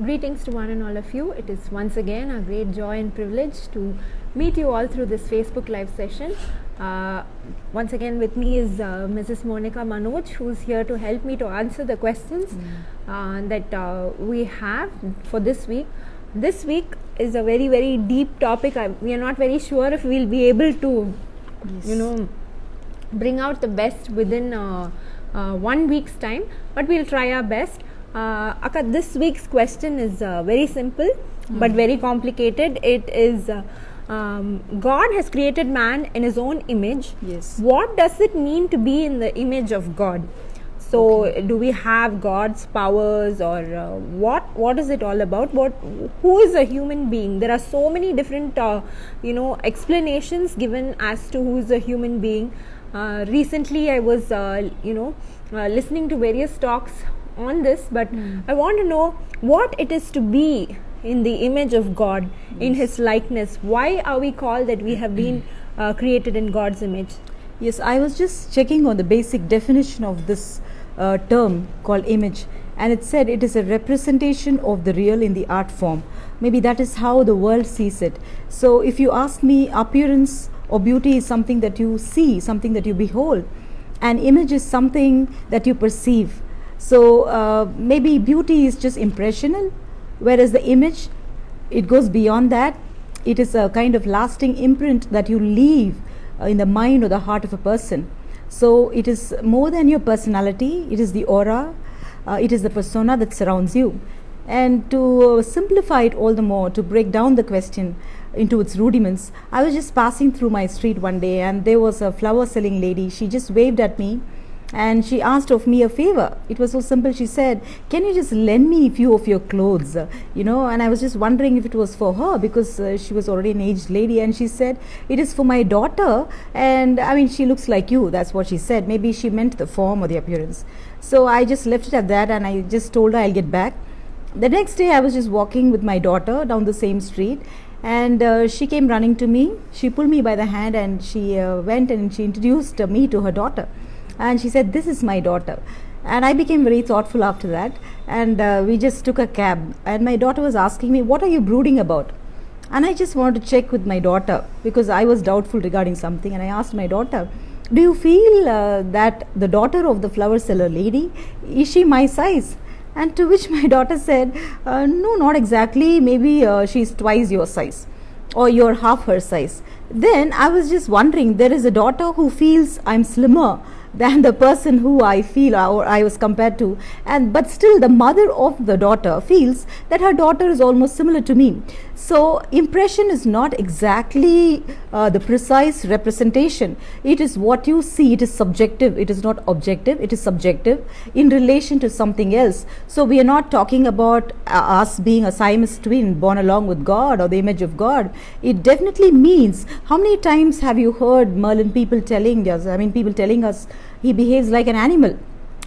Greetings to one and all of you. It is once again a great joy and privilege to meet you all through this Facebook Live session. Once again with me is Mrs. Monica Manoj, who's here to help me to answer the questions that we have for this week. This week is a very, very deep topic. We are not very sure if we'll be able to, bring out the best within 1 week's time, but we'll try our best. Akka, this week's question is very simple but very complicated. It is God has created man in his own image. Yes. What does it mean to be in the image of God? So do we have God's powers, or what is it all about? Who is a human being? There are so many different explanations given as to who is a human being. Recently I was listening to various talks on this, but I want to know what it is to be in the image of God, in his likeness. Why are we called that we have been created in God's image? Yes, I was just checking on the basic definition of this term called image, and it said it is a representation of the real in the art form. Maybe that is how the world sees it. So if you ask me, appearance or beauty is something that you see, something that you behold. An image is something that you perceive. So maybe beauty is just impressional, whereas the image, it goes beyond that. It is a kind of lasting imprint that you leave in the mind or the heart of a person. So it is more than your personality. It is the aura, it is the persona that surrounds you. And to simplify it all the more, to break down the question into its rudiments, I was just passing through my street one day, and there was a flower selling lady. She just waved at me and she asked of me a favor. It was so simple. She said, "Can you just lend me a few of your clothes?" And I was just wondering if it was for her, because she was already an aged lady. And she said, "It is for my daughter, and I mean, she looks like you." That's what she said. Maybe she meant the form or the appearance. So I just left it at that, and I just told her I'll get back. The next day I was just walking with my daughter down the same street, and she came running to me. She pulled me by the hand, and she went and she introduced me to her daughter. And she said, "This is my daughter." And I became very thoughtful after that, and we just took a cab, and my daughter was asking me, "What are you brooding about?" And I just wanted to check with my daughter, because I was doubtful regarding something, and I asked my daughter, "Do you feel that the daughter of the flower seller lady, is she my size?" And to which my daughter said, "No, not exactly. Maybe she's twice your size, or you're half her size." Then I was just wondering, there is a daughter who feels I'm slimmer than the person who I feel or I was compared to, but still the mother of the daughter feels that her daughter is almost similar to me. So impression is not exactly the precise representation. It is what you see. It is subjective. It is not objective. It is subjective in relation to something else. So we are not talking about us being a Siamese twin born along with God or the image of God. It definitely means, how many times have you heard Merlin people telling us he behaves like an animal?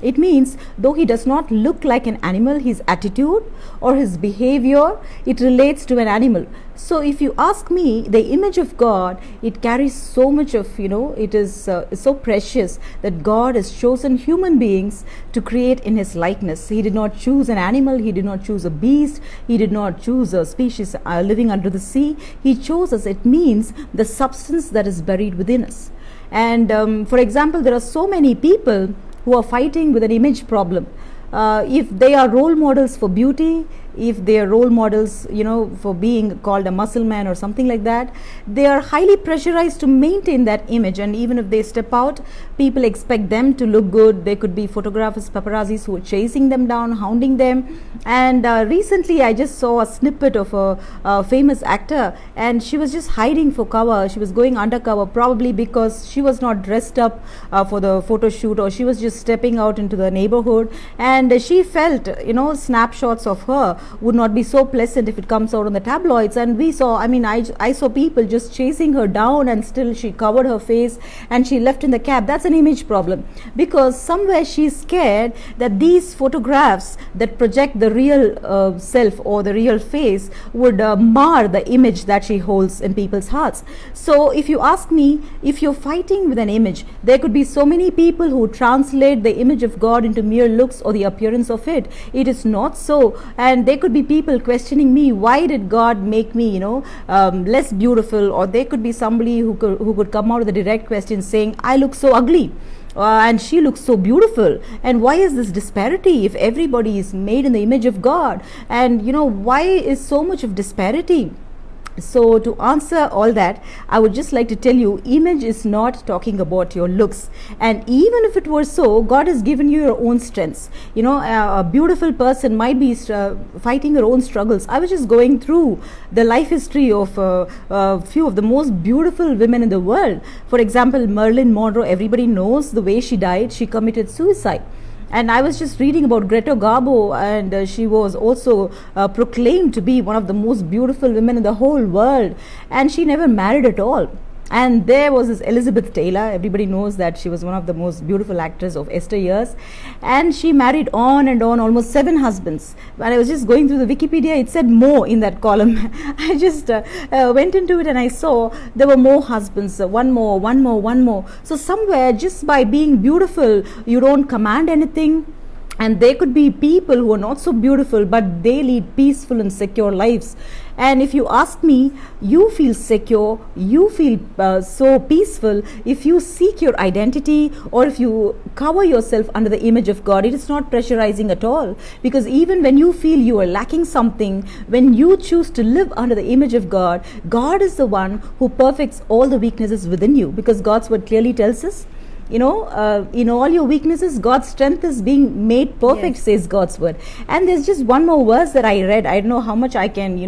It means, though he does not look like an animal, his attitude or his behavior, it relates to an animal. So if you ask me, the image of God, it carries so much of, it is so precious that God has chosen human beings to create in his likeness. He did not choose an animal. He did not choose a beast. He did not choose a species living under the sea. He chose us. It means the substance that is buried within us. And for example, there are so many people who are fighting with an image problem. If they are role models for beauty, if they are role models, for being called a muscle man or something like that, they are highly pressurized to maintain that image. And even if they step out, people expect them to look good. There could be photographers, paparazzis who are chasing them down, hounding them. And recently I just saw a snippet of a famous actor, and she was just hiding for cover. She was going undercover, probably because she was not dressed up for the photo shoot, or she was just stepping out into the neighborhood, and she felt, snapshots of her would not be so pleasant if it comes out on the tabloids. And we saw, I saw people just chasing her down, and still she covered her face and she left in the cab. That's an image problem, because somewhere she's scared that these photographs that project the real self or the real face would mar the image that she holds in people's hearts. So if you ask me, if you're fighting with an image, there could be so many people who translate the image of God into mere looks or the appearance of it. It is not so. And there could be people questioning me, why did God make me, less beautiful? Or there could be somebody who could come out with a direct question saying, I look so ugly. And she looks so beautiful, and why is this disparity if everybody is made in the image of God? And why is so much of disparity? So to answer all that, I would just like to tell you, image is not talking about your looks, and even if it were so, God has given you your own strengths. A beautiful person might be fighting her own struggles. I was just going through the life history of a few of the most beautiful women in the world. For example, Marilyn Monroe, everybody knows the way she died. She committed suicide. And I was just reading about Greta Garbo, and she was also proclaimed to be one of the most beautiful women in the whole world, and she never married at all. And there was this Elizabeth Taylor. Everybody knows that she was one of the most beautiful actors of yesteryears, and she married on and on, almost 7 husbands. When I was just going through the Wikipedia, it said more in that column. I just went into it and I saw there were more husbands, one more. So somewhere, just by being beautiful, you don't command anything. And there could be people who are not so beautiful, but they lead peaceful and secure lives. And if you ask me, you feel secure, you feel so peaceful if you seek your identity, or if you cover yourself under the image of God. It is not pressurizing at all, because even when you feel you are lacking something, when you choose to live under the image of God, God is the one who perfects all the weaknesses within you, because God's word clearly tells us, in all your weaknesses, God's strength is being made perfect, yes, says God's word. And there's just one more verse that I read. I don't know how much I can,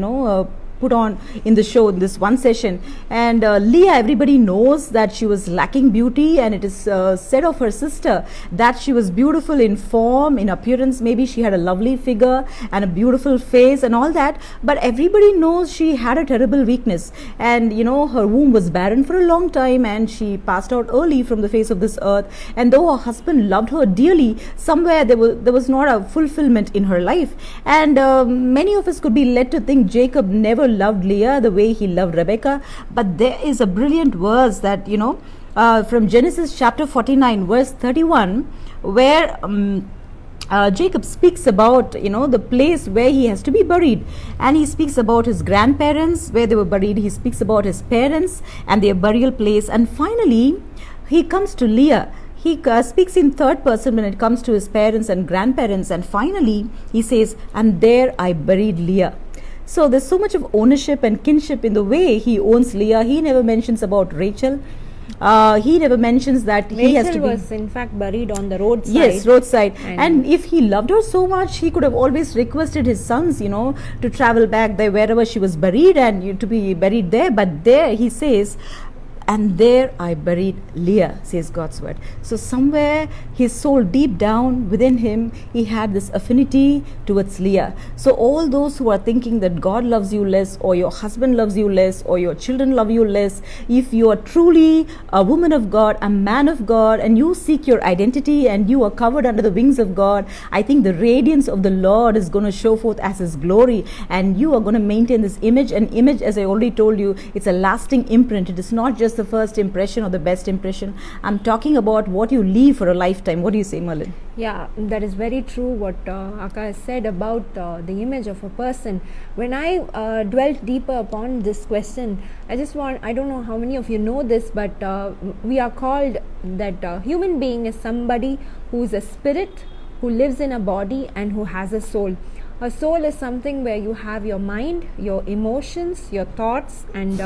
put on in the show in this one session. And Leah, everybody knows that she was lacking beauty, and it is said of her sister that she was beautiful in form, in appearance. Maybe she had a lovely figure and a beautiful face and all that, but everybody knows she had a terrible weakness, and her womb was barren for a long time, and she passed out early from the face of this earth. And though her husband loved her dearly, somewhere there was not a fulfillment in her life. And many of us could be led to think Jacob never loved Leah the way he loved Rebecca. But there is a brilliant verse that from Genesis chapter 49 verse 31, where Jacob speaks about the place where he has to be buried, and he speaks about his grandparents where they were buried. He speaks about his parents and their burial place, and finally he comes to Leah. He speaks in third person when it comes to his parents and grandparents, and finally he says, and there I buried Leah. So there's so much of ownership and kinship in the way he owns Leah. He never mentions about Rachel. He never mentions that he has to be... Rachel was in fact buried on the roadside. Yes, roadside. And if he loved her so much, he could have always requested his sons, to travel back there wherever she was buried and to be buried there. But there he says, and there I buried Leah, says God's word. So somewhere his soul, deep down within him, he had this affinity towards Leah. So all those who are thinking that God loves you less, or your husband loves you less, or your children love you less, if you are truly a woman of God, a man of God, and you seek your identity and you are covered under the wings of God, I think the radiance of the Lord is going to show forth as his glory, and you are going to maintain this image. And image, as I already told you, it's a lasting imprint. It is not just the first impression or the best impression. I'm talking about what you leave for a lifetime. What do you say, Merlin? Yeah, that is very true what Akka has said about the image of a person. When I dwelt deeper upon this question, I don't know how many of you know this, but we are called that human being is somebody who is a spirit, who lives in a body, and who has a soul. A soul is something where you have your mind, your emotions, your thoughts, and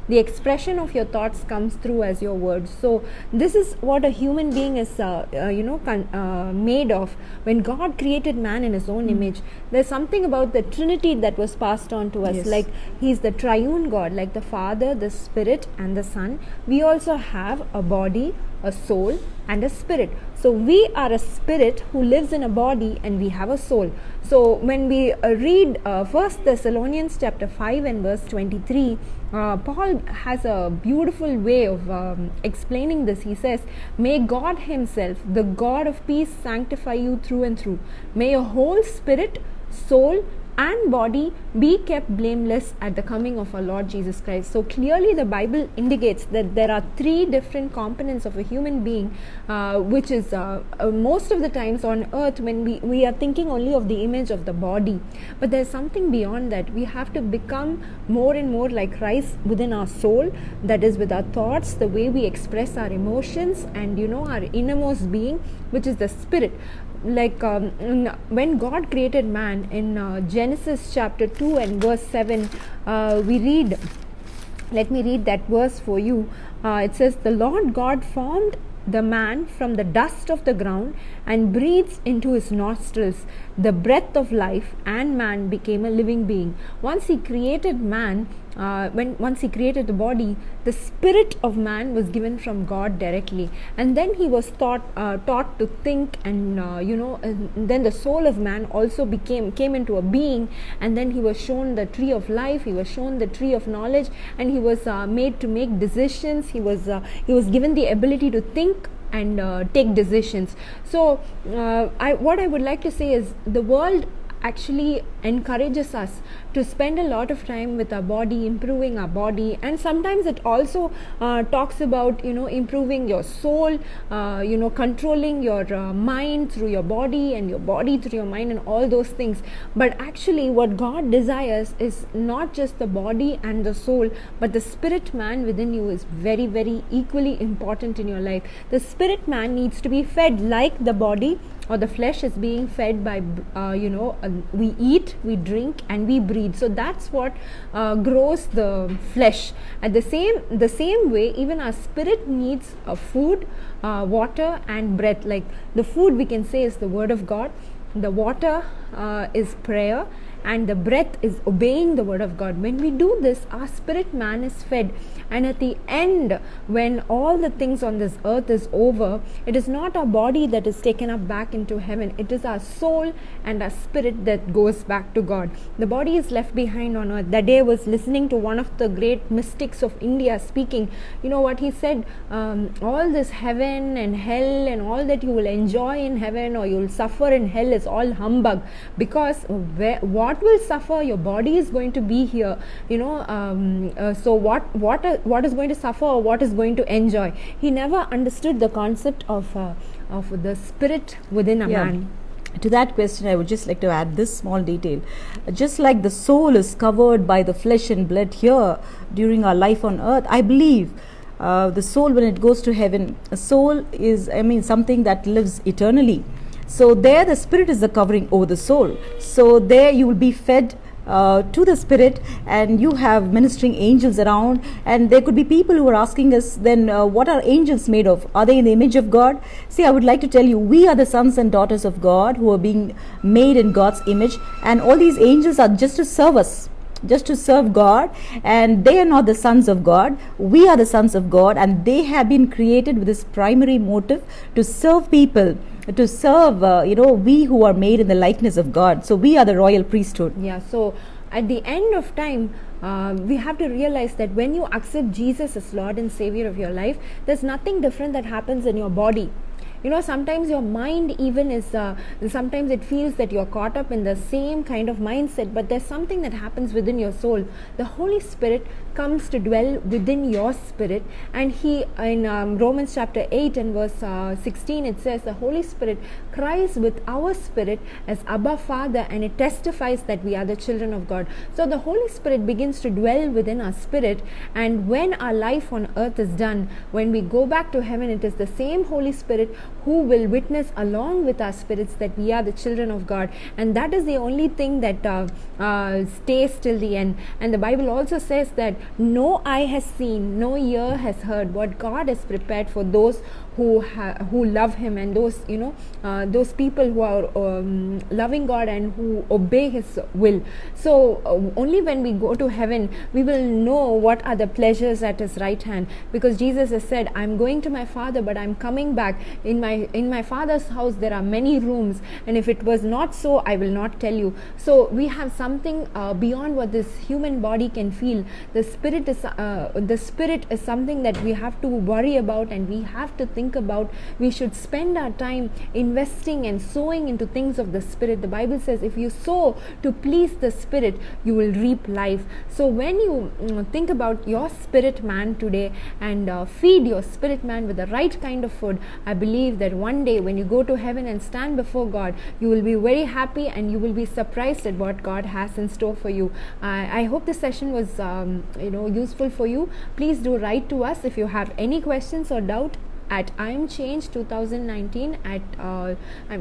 the expression of your thoughts comes through as your words. So this is what a human being is made of. When God created man in his own image, there's something about the Trinity that was passed on to us. Yes. Like he's the triune God, like the Father, the Spirit, and the Son. We also have a body, a soul, and a spirit. So we are a spirit who lives in a body, and we have a soul. So when we read 1 Thessalonians chapter 5 and verse 23, Paul has a beautiful way of explaining this. He says, may God himself, the God of peace, sanctify you through and through. May your whole spirit, soul, and body be kept blameless at the coming of our Lord Jesus Christ. So clearly the Bible indicates that there are three different components of a human being, which is most of the times on earth when we are thinking only of the image of the body, but there's something beyond that. We have to become more and more like Christ within our soul, that is with our thoughts, the way we express our emotions, and our innermost being, which is the spirit. Like when God created man in Genesis chapter 2 and verse 7, we read, let me read that verse for you. It says, the Lord God formed the man from the dust of the ground and breathes into his nostrils the breath of life, and man became a living being. Once he created man, once he created the body, the spirit of man was given from God directly, and then he was taught to think, and and then the soul of man also came into a being, and then he was shown the tree of life, he was shown the tree of knowledge, and he was made to make decisions. He was given the ability to think and take decisions. So what I would like to say is, the world actually encourages us to spend a lot of time with our body, improving our body, and sometimes it also talks about improving your soul, controlling your mind through your body, and your body through your mind, and all those things. But actually what God desires is not just the body and the soul, but the spirit man within you is very, very equally important in your life. The spirit man needs to be fed like the body or the flesh is being fed by we eat, we drink, and we breathe. So that's what grows the flesh. At the same way, even our spirit needs food, water, and breath. Like the food, we can say, is the word of God, the water is prayer, and the breath is obeying the word of God. When we do this, our spirit man is fed, and at the end, when all the things on this earth is over, it is not our body that is taken up back into heaven, it is our soul and our spirit that goes back to God. The body is left behind on earth. That day I was listening to one of the great mystics of India speaking. You know what he said? All this heaven and hell and all that you will enjoy in heaven or you will suffer in hell is all humbug, because what will suffer? Your body is going to be here, so what is going to suffer, or what is going to enjoy? He never understood the concept of the spirit within a man. To that question, I would just like to add this small detail. Just like the soul is covered by the flesh and blood here during our life on earth, I believe the soul, when it goes to heaven, a soul is, something that lives eternally. So there the spirit is the covering over the soul. So there you will be fed to the spirit, and you have ministering angels around, and there could be people who are asking us, then what are angels made of? Are they in the image of God? See, I would like to tell you, we are the sons and daughters of God who are being made in God's image, and all these angels are just to serve us, just to serve God, and they are not the sons of God. We are the sons of God, and they have been created with this primary motive to serve people, to serve we who are made in the likeness of God. So we are the royal priesthood. So at the end of time, we have to realize that when you accept Jesus as Lord and Savior of your life, there's nothing different that happens in your body. Sometimes your mind even is, sometimes it feels that you're caught up in the same kind of mindset, but there's something that happens within your soul. The Holy Spirit comes to dwell within your spirit, and he, in Romans chapter 8 and verse 16, it says, the Holy Spirit cries with our spirit as Abba Father, and it testifies that we are the children of God. So the Holy Spirit begins to dwell within our spirit, and when our life on earth is done, when we go back to heaven, it is the same Holy Spirit who will witness along with our spirits that we are the children of God, and that is the only thing that stays till the end. And the Bible also says that no eye has seen, no ear has heard what God has prepared for those who love Him, and those people who are loving God and who obey His will. So only when we go to heaven, we will know what are the pleasures at His right hand, because Jesus has said, I'm going to my Father, but I'm coming back. In in my Father's house there are many rooms, and if it was not so, I will not tell you. So we have something beyond what this human body can feel. The spirit is something that we have to worry about, and we have to think about. We should spend our time investing and sowing into things of the spirit. The Bible says if you sow to please the spirit, you will reap life. So when you think about your spirit man today and feed your spirit man with the right kind of food, I believe that one day when you go to heaven and stand before God, you will be very happy and you will be surprised at what God has in store for you. I hope this session was useful for you. Please do write to us if you have any questions or doubt at IamChange2019 at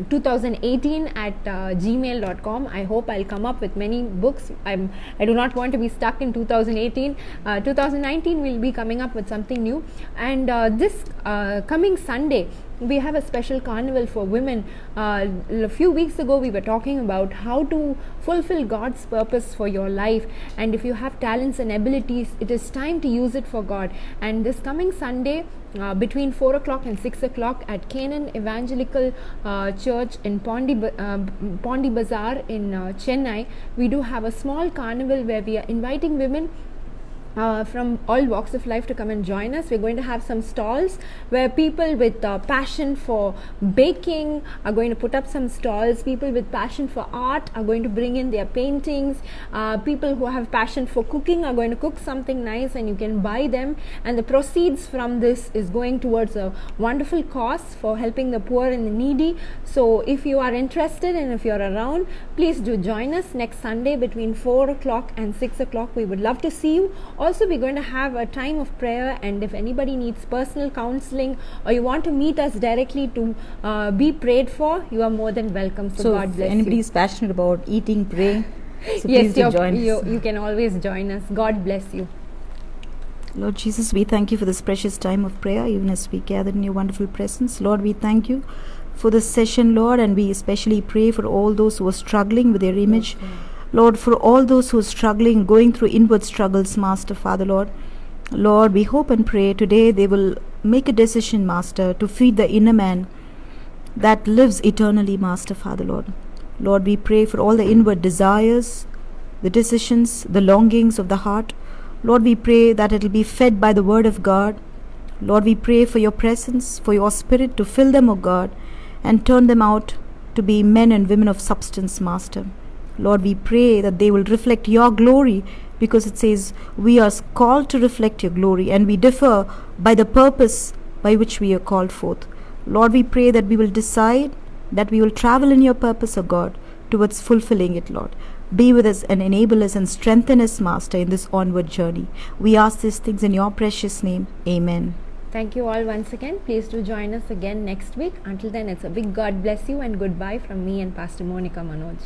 2018 at gmail.com. I hope I'll come up with many books. I do not want to be stuck in 2018. 2019 will be coming up with something new. And this coming Sunday, we have a special carnival for women. A few weeks ago we were talking about how to fulfill God's purpose for your life, and if you have talents and abilities, it is time to use it for God. And this coming Sunday between 4 o'clock and 6 o'clock at Canaan Evangelical Church in Pondi Bazaar in Chennai, we do have a small carnival where we are inviting women from all walks of life to come and join us. We're going to have some stalls where people with passion for baking are going to put up some stalls. People with passion for art are going to bring in their paintings. People who have passion for cooking are going to cook something nice and you can buy them, and the proceeds from this is going towards a wonderful cause for helping the poor and the needy. So if you are interested and if you're around, please do join us next Sunday between 4 o'clock and 6 o'clock. We would love to see you. Also, we're going to have a time of prayer, and if anybody needs personal counseling or you want to meet us directly to be prayed for, you are more than welcome. So God bless you. If anybody is passionate about eating, praying, so yes, please do join us. You can always join us. God bless you. Lord Jesus, we thank you for this precious time of prayer, even as we gather in your wonderful presence. Lord, we thank you for this session, Lord, and we especially pray for all those who are struggling with their image. Lord, for all those who are struggling, going through inward struggles, Master, Father, Lord. Lord, we hope and pray today they will make a decision, Master, to feed the inner man that lives eternally, Master, Father, Lord. Lord, we pray for all the inward desires, the decisions, the longings of the heart. Lord, we pray that it will be fed by the word of God. Lord, we pray for your presence, for your spirit to fill them, O God, and turn them out to be men and women of substance, Master. Lord, we pray that they will reflect your glory, because it says we are called to reflect your glory, and we differ by the purpose by which we are called forth. Lord, we pray that we will decide that we will travel in your purpose, O God, towards fulfilling it, Lord. Be with us and enable us and strengthen us, Master, in this onward journey. We ask these things in your precious name. Amen. Thank you all once again. Please do join us again next week. Until then, it's a big God bless you and goodbye from me and Pastor Monica Manoj.